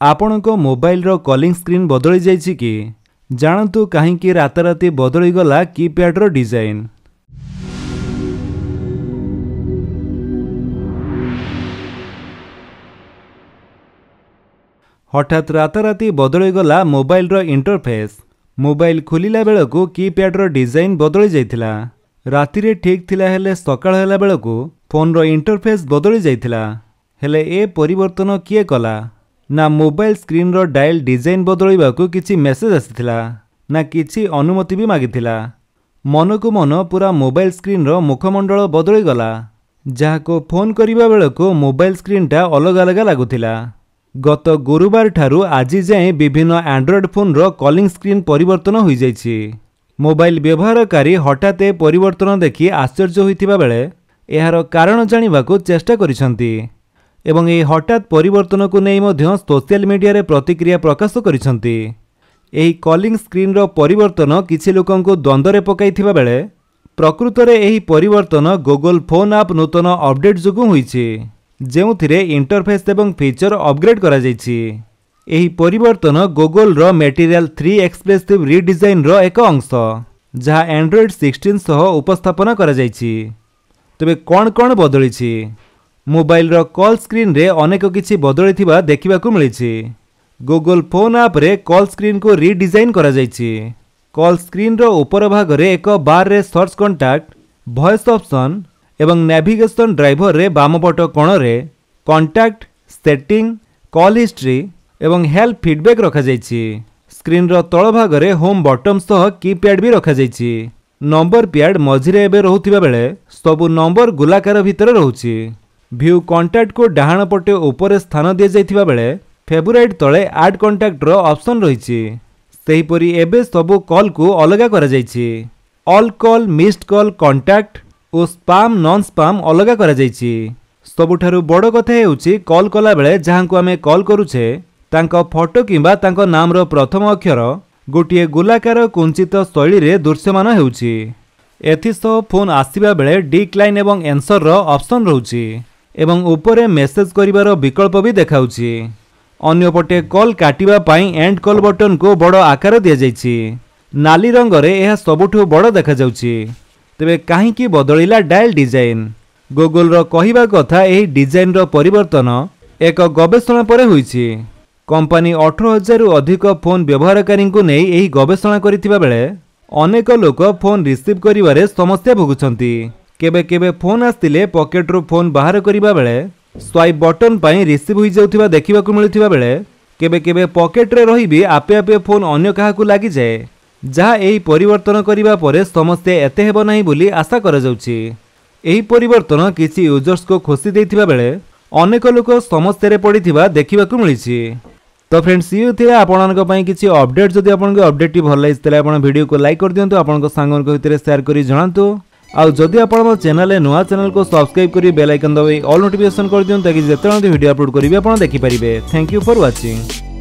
आपणको mobile रो calling screen बदली जाइछि कि जानतु कहीं राताराती बदली गला कीपैड रो डिजाइन। हठात राताराती बदली गला मोबाइल रो इंटरफेस। मोबाइल खोलिला बेलको कीपैड रो डिजाइन बदली जाइथिला। राति रे ठीक थिला हेले सकाळ होला बेलको फोन रो इंटरफेस बदली जाइथिला। हेले ए परिवर्तन किए कला ना मोबाइल स्क्रीन रो डायल डिजाइन बदलैबाकू किछि मेसेज आसिथिला ना किछि अनुमति भी मागिथिला। मनकु मन पूरा मोबाइल स्क्रीन रो मुखमंडल बदली गला। जाहाको फोन करिबा बेलको मोबाइल स्क्रीन टा अलग अलग लागुथिला। गत गुरुवार ठारू आजि जाए विभिन्न एंड्रॉयड फोन रो कॉलिंग स्क्रीन परिवर्तन होई जाइछि। मोबाइल व्यवहारकारी हठात ए परिवर्तन देखि आश्चर्य होइथिबा बेले एहार कारण जानिबाकू चेष्टा करिसंती एवं ए हठात परिवर्तन को नहीं मध्य सोशल मीडिया रे प्रतिक्रिया प्रकाश करिसंती। एही कॉलिंग स्क्रीन रो परिवर्तन किछि लोकंको द्वंद्व पकाइथिबा बेले प्रकृत रे एही परिवर्तन गूगल फोन ऐप नूतन अपडेट जोगु होइछि जेउथिरे इंटरफेस एवं फीचर अपग्रेड करा जाइछि। एही परिवर्तन गूगल रो मटेरियल 3 एक्सप्रेसिव रीडिजाइन रो एक अंश जहा एंड्रॉयड 16 सह उपस्थापन करा जाइछि। तबे कोन बदलिछि? मोबाइल रो कॉल स्क्रीन रे अनेक किछि बदलिथिबा देखिबाकू मिलिछि। गूगल फोन ऐप रे कॉल स्क्रीन को रीडिजाइन करा जाइछि। कॉल स्क्रीन रो ऊपर भाग रे एक बार रे सर्च कॉन्टैक्ट, वॉइस ऑप्शन एवं नेविगेशन ड्राइवर रे बामपट कोण रे कॉन्टैक्ट, सेटिंग, कॉल हिस्ट्री एवं हेल्प फीडबैक रखा जाइछि। स्क्रीन रो तळ भाग रे होम बटन सह कीपैड भी रखा जाइछि। नंबर पैड मझिरे एबे रहुथिबा बेले सबु नंबर गोलाकार भितर रहुछि। व्यू कॉन्टैक्ट को डाहाण पटे ऊपर स्थान दिया जाइथिबा बेले फेवरेट तले ऐड कॉन्टैक्ट रो ऑप्शन रहिछि। सेहिपरि एबे सबु कॉल को अलगा करा जाइछि। All call, missed call, contact और स्पैम नॉन स्पैम अलगा करा जाइछि। सबुठारु बड़ कथा हेउछि कॉल कला बेले जहां को आमे कॉल करूछे तांका फोटो किंबा तांका नाम रो प्रथम अक्षर गोटिए गोलाकार कुंचित शैली रे दृश्यमान हेउछि। एथिसह फोन आसीबा बेले डिक्लाइन एवं आंसर रो ऑप्शन रहउछि एवं ऊपर मेसेज करिवार विकल्प भी देखाउछि। अन्यपटे कॉल काटिबा पई एंड कॉल बटन को बड़ आकार दिया जाइछि। नाली रंग रे यह सबुठु बड़ देखा जाउछि। तबे काहे की बदलिला डायल डिजाइन? गूगल रो कहिबा कथा एही डिजाइन रो परिवर्तन एक गवेषणा परे होइछि। कंपनी 18,000 रु अधिक फोन व्यवहारकारी को नहीं एही गवेषणा करिथिबा बेले अनेक लोक फोन रिसीव करिवारे समस्या भोगुछंती। केबे केबे फोन आस्तिले पॉकेट रो फोन बाहर करिबा बेले स्वाइप बटन पई रिसीव होई जाउथिबा देखिबाकू मिलुथिबा बेले केबे केबे पॉकेट रे रही भी आपे आपे फोन अन्य काहाकू लागि जाए। जहा एही परिवर्तन करिबा परे समस्या एते हेबो नाही बोली आशा करा जाउछि। एही परिवर्तन किछि यूजर्स को खुशी देथिबा बेले अनेक लोक समस्या रे पडिथिबा देखिबाकू मिलिछि। तो फ्रेंड्स ये थे आपनको पई किछि अपडेट। जदि आपनको अपडेट टी भल लागितले आपण वीडियो को लाइक कर दियंतु, आपनको सांगन को भितर शेयर करी जणांतु। आउ जदि आपण मो चैनल रे नुवा चैनल को सब्सक्राइब करी बेल आइकन दबाई ऑल नोटिफिकेशन कर दियंतु ताकि जेतेବେଳେ वीडियो अपलोड करिवे आपण देखि परिबे। Thank you for watching.